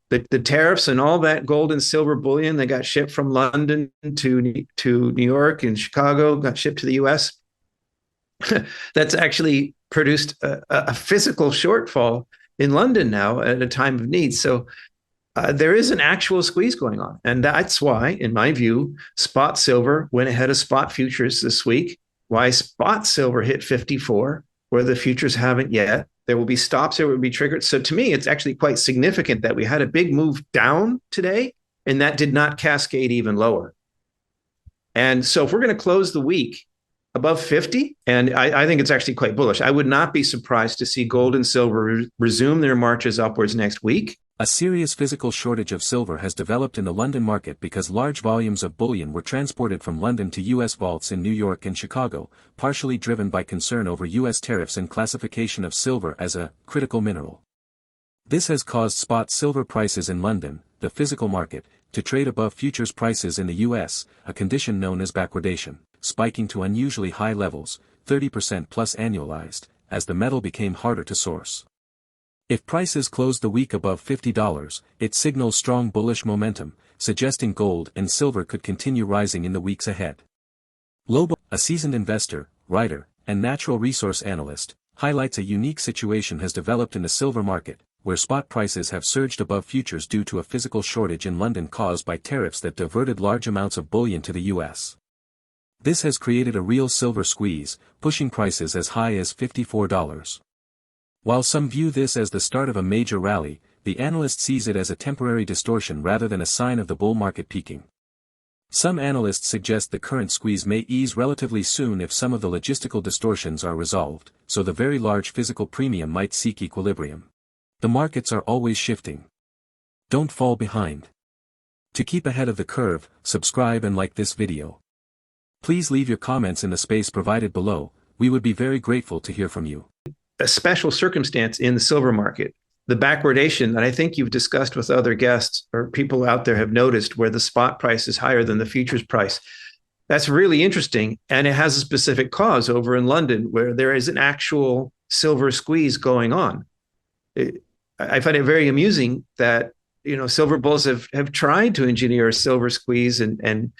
The tariffs and all that gold and silver bullion that got shipped from London to New York and Chicago got shipped to the US. That's actually produced a physical shortfall in London now at a time of need. So there is an actual squeeze going on. And that's why, in my view, spot silver went ahead of spot futures this week. Why spot silver hit 54, where the futures haven't yet. There will be stops that will be triggered. So to me, it's actually quite significant that we had a big move down today, and that did not cascade even lower. And so if we're going to close the week above 50, and I think it's actually quite bullish, I would not be surprised to see gold and silver resume their marches upwards next week. A serious physical shortage of silver has developed in the London market because large volumes of bullion were transported from London to U.S. vaults in New York and Chicago, partially driven by concern over U.S. tariffs and classification of silver as a critical mineral. This has caused spot silver prices in London, the physical market, to trade above futures prices in the U.S., a condition known as backwardation, spiking to unusually high levels, 30% plus annualized, as the metal became harder to source. If prices closed the week above $50, it signals strong bullish momentum, suggesting gold and silver could continue rising in the weeks ahead. Lobo, a seasoned investor, writer, and natural resource analyst, highlights a unique situation has developed in the silver market, where spot prices have surged above futures due to a physical shortage in London caused by tariffs that diverted large amounts of bullion to the U.S. This has created a real silver squeeze, pushing prices as high as $54. While some view this as the start of a major rally, the analyst sees it as a temporary distortion rather than a sign of the bull market peaking. Some analysts suggest the current squeeze may ease relatively soon if some of the logistical distortions are resolved, so the very large physical premium might seek equilibrium. The markets are always shifting. Don't fall behind. To keep ahead of the curve, subscribe and like this video. Please leave your comments in the space provided below. We would be very grateful to hear from you. A special circumstance in the silver market, the backwardation that I think you've discussed with other guests or people out there have noticed, where the spot price is higher than the futures price. That's really interesting. And it has a specific cause over in London, where there is an actual silver squeeze going on. I find it very amusing that, silver bulls have tried to engineer a silver squeeze and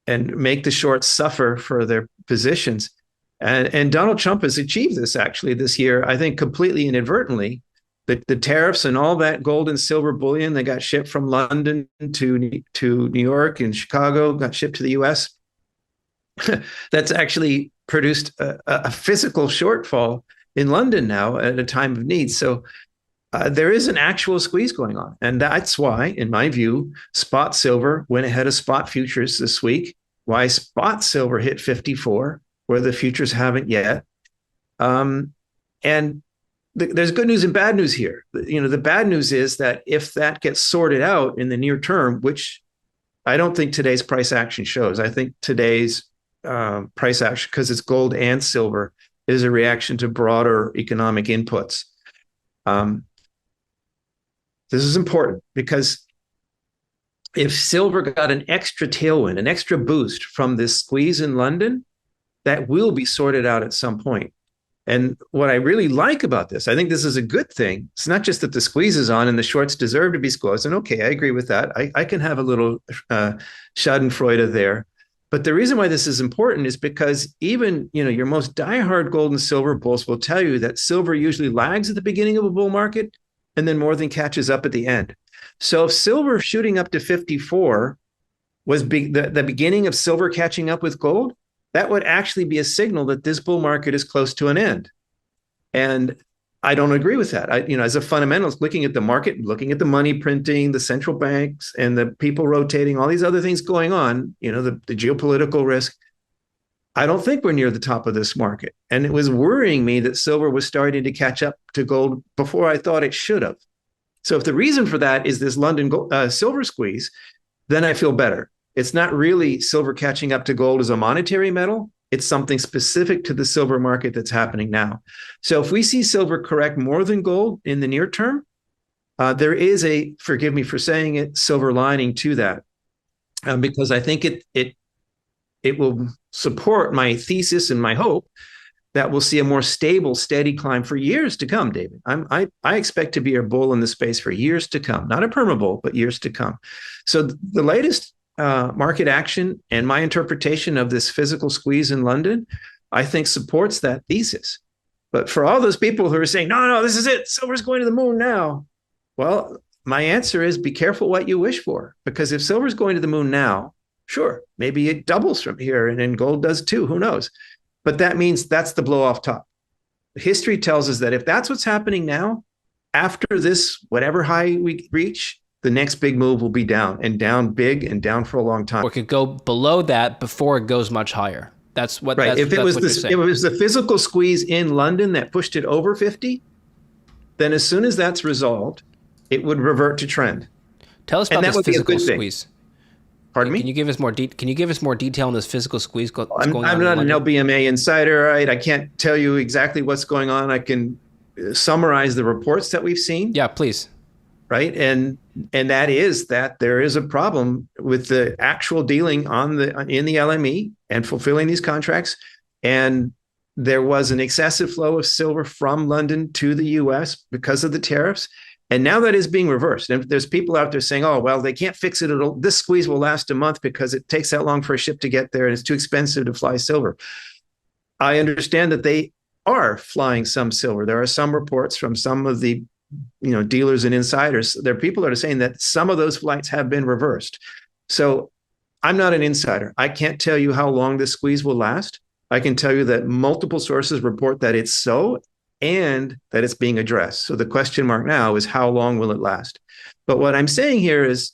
make the shorts suffer for their positions. And Donald Trump has achieved this actually this year, I think completely inadvertently. The tariffs and all that gold and silver bullion that got shipped from London to New York and Chicago got shipped to the US. That's actually produced a physical shortfall in London now at a time of need. So there is an actual squeeze going on. And that's why, in my view, spot silver went ahead of spot futures this week. Why spot silver hit 54, where the futures haven't yet. And there's good news and bad news here. The bad news is that if that gets sorted out in the near term, which I don't think today's price action shows, I think today's price action, because it's gold and silver, is a reaction to broader economic inputs. This is important because if silver got an extra tailwind, an extra boost from this squeeze in London, that will be sorted out at some point. And what I really like about this, I think this is a good thing. It's not just that the squeeze is on and the shorts deserve to be squeezed. And okay, I agree with that. I can have a little schadenfreude there. But the reason why this is important is because even, your most diehard gold and silver bulls will tell you that silver usually lags at the beginning of a bull market and then more than catches up at the end. So if silver shooting up to 54 was the beginning of silver catching up with gold, that would actually be a signal that this bull market is close to an end. And I don't agree with that. As a fundamentalist, looking at the market, looking at the money printing, the central banks, and the people rotating, all these other things going on, the geopolitical risk, I don't think we're near the top of this market. And it was worrying me that silver was starting to catch up to gold before I thought it should have. So if the reason for that is this London silver squeeze, then I feel better. It's not really silver catching up to gold as a monetary metal. It's something specific to the silver market that's happening now. So if we see silver correct more than gold in the near term, there is a, forgive me for saying it, silver lining to that, because I think it will support my thesis and my hope that we'll see a more stable, steady climb for years to come, David. I expect to be a bull in the space for years to come, not a perma bull, but years to come. So the latest market action and my interpretation of this physical squeeze in London, I think supports that thesis. But for all those people who are saying, no, this is it, silver's going to the moon now. Well, my answer is be careful what you wish for, because if silver's going to the moon now, sure, maybe it doubles from here and then gold does too, who knows? But that means that's the blow off top. History tells us that if that's what's happening now, after this, whatever high we reach, the next big move will be down, and down big and down for a long time. Or it could go below that before it goes much higher. That's what, right. That's, if it was the physical squeeze in London that pushed it over 50, then as soon as that's resolved, it would revert to trend. Tell us about this physical squeeze. Pardon me? Can you give us more detail on this physical squeeze going on? I'm not an LBMA insider, right? I can't tell you exactly what's going on. I can summarize the reports that we've seen. Yeah, please. Right, and that is that there is a problem with the actual dealing in the LME and fulfilling these contracts, and there was an excessive flow of silver from London to the U.S. because of the tariffs. And now that is being reversed. And there's people out there saying, oh, well, they can't fix it. This squeeze will last a month because it takes that long for a ship to get there and it's too expensive to fly silver. I understand that they are flying some silver. There are some reports from some of the dealers and insiders. There are people that are saying that some of those flights have been reversed. So I'm not an insider. I can't tell you how long this squeeze will last. I can tell you that multiple sources report that it's so, and that it's being addressed. So the question mark now is how long will it last? But what I'm saying here is,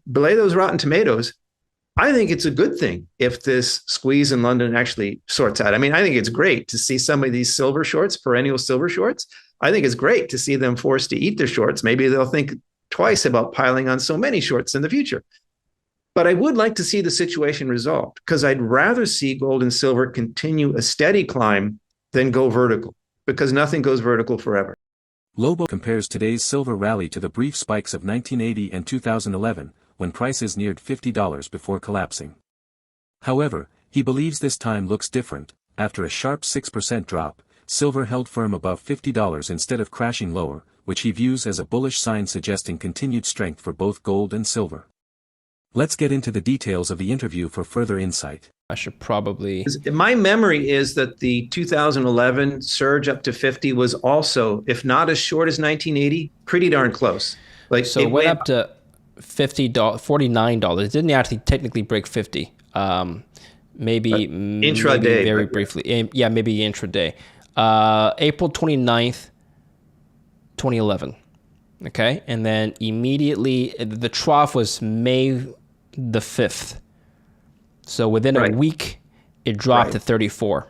belay those rotten tomatoes. I think it's a good thing if this squeeze in London actually sorts out. I mean, I think it's great to see some of these silver shorts, perennial silver shorts. I think it's great to see them forced to eat their shorts. Maybe they'll think twice about piling on so many shorts in the future. But I would like to see the situation resolved, because I'd rather see gold and silver continue a steady climb than go vertical, because nothing goes vertical forever. Lobo compares today's silver rally to the brief spikes of 1980 and 2011, when prices neared $50 before collapsing. However, he believes this time looks different. After a sharp 6% drop, silver held firm above $50 instead of crashing lower, which he views as a bullish sign suggesting continued strength for both gold and silver. Let's get into the details of the interview for further insight. I should probably... My memory is that the 2011 surge up to 50 was also, if not as short as 1980, pretty darn close. So it went up to $49. It didn't actually technically break 50. Maybe intraday. Very briefly. Yeah, maybe intraday. April 29th, 2011. Okay? And then immediately, the trough was May the 5th. So within a week, it dropped to 34.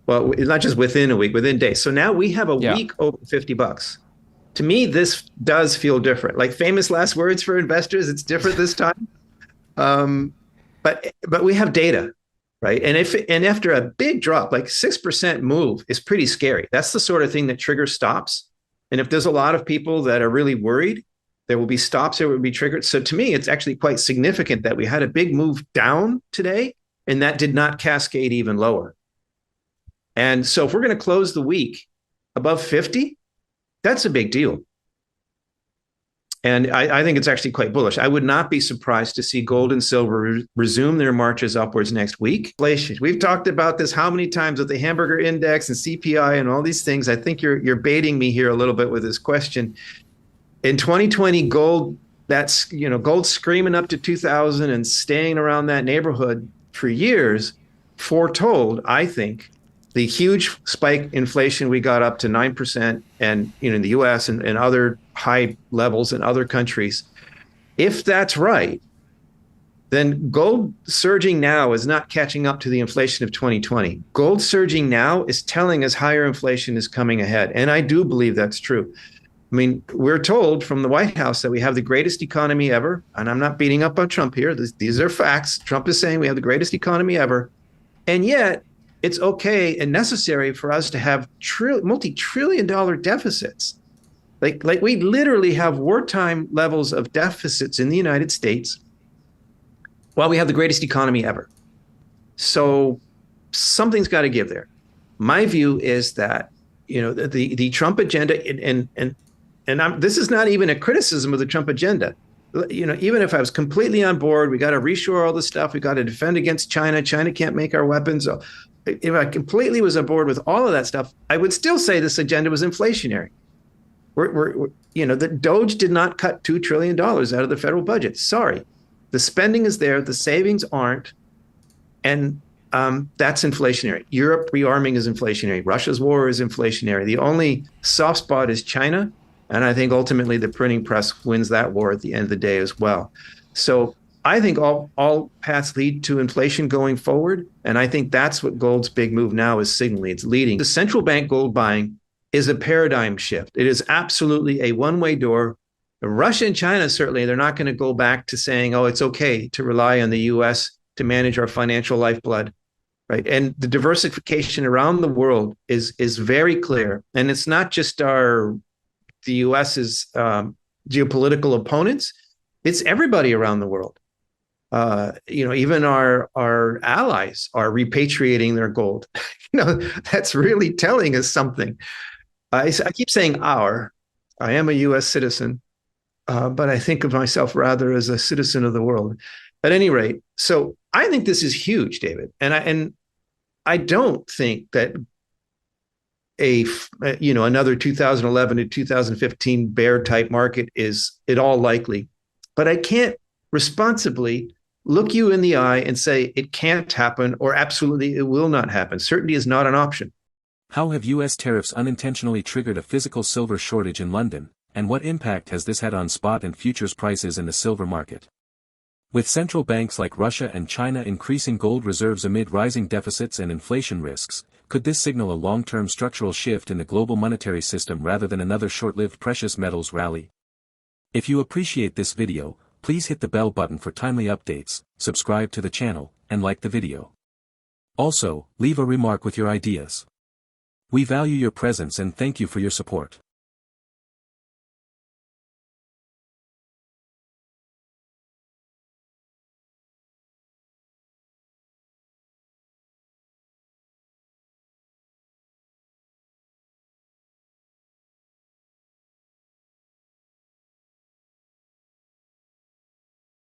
Well, it's not just within a week, within days. So now we have a week over $50. To me, this does feel different. Like famous last words for investors, it's different this time. But we have data, right? And after a big drop, like 6% move is pretty scary. That's the sort of thing that triggers stops. And if there's a lot of people that are really worried, there will be stops that will be triggered. So to me, it's actually quite significant that we had a big move down today, and that did not cascade even lower. And so if we're going to close the week above 50, that's a big deal. And I think it's actually quite bullish. I would not be surprised to see gold and silver resume their marches upwards next week. Inflation. We've talked about this how many times with the hamburger index and CPI and all these things. I think you're baiting me here a little bit with this question. In 2020, gold, gold screaming up to 2000 and staying around that neighborhood for years, foretold, I think, the huge spike inflation we got up to 9% and in the US and other high levels in other countries. If that's right, then gold surging now is not catching up to the inflation of 2020. Gold surging now is telling us higher inflation is coming ahead. And I do believe that's true. I mean, we're told from the White House that we have the greatest economy ever. And I'm not beating up on Trump here. These are facts. Trump is saying we have the greatest economy ever. And yet it's okay and necessary for us to have multi-trillion-dollar deficits. Like we literally have wartime levels of deficits in the United States while we have the greatest economy ever. So something's got to give there. My view is that the Trump agenda, this is not even a criticism of the Trump agenda. Even if I was completely on board, we got to reshore all this stuff. We got to defend against China. China can't make our weapons. So if I completely was on board with all of that stuff, I would still say this agenda was inflationary. The Doge did not cut $2 trillion out of the federal budget. Sorry. The spending is there. The savings aren't. And that's inflationary. Europe rearming is inflationary. Russia's war is inflationary. The only soft spot is China. And I think ultimately the printing press wins that war at the end of the day as well. So I think all paths lead to inflation going forward. And I think that's what gold's big move now is signaling. It's leading. The central bank gold buying is a paradigm shift. It is absolutely a one-way door. Russia and China, certainly, they're not going to go back to saying, oh, it's okay to rely on the U.S. to manage our financial lifeblood, right? And the diversification around the world is very clear. And it's not just the U.S.'s geopolitical opponents. It's everybody around the world. Even our allies are repatriating their gold. That's really telling us something. I keep saying our. I am a U.S. citizen, but I think of myself rather as a citizen of the world. At any rate, so I think this is huge, David, and I don't think that another 2011 to 2015 bear type market is at all likely, but I can't responsibly look you in the eye and say it can't happen or absolutely it will not happen. Certainty is not an option. How have U.S. tariffs unintentionally triggered a physical silver shortage in London, and what impact has this had on spot and futures prices in the silver market? With central banks like Russia and China increasing gold reserves amid rising deficits and inflation risks, could this signal a long-term structural shift in the global monetary system rather than another short-lived precious metals rally? If you appreciate this video, please hit the bell button for timely updates, subscribe to the channel, and like the video. Also, leave a remark with your ideas. We value your presence and thank you for your support.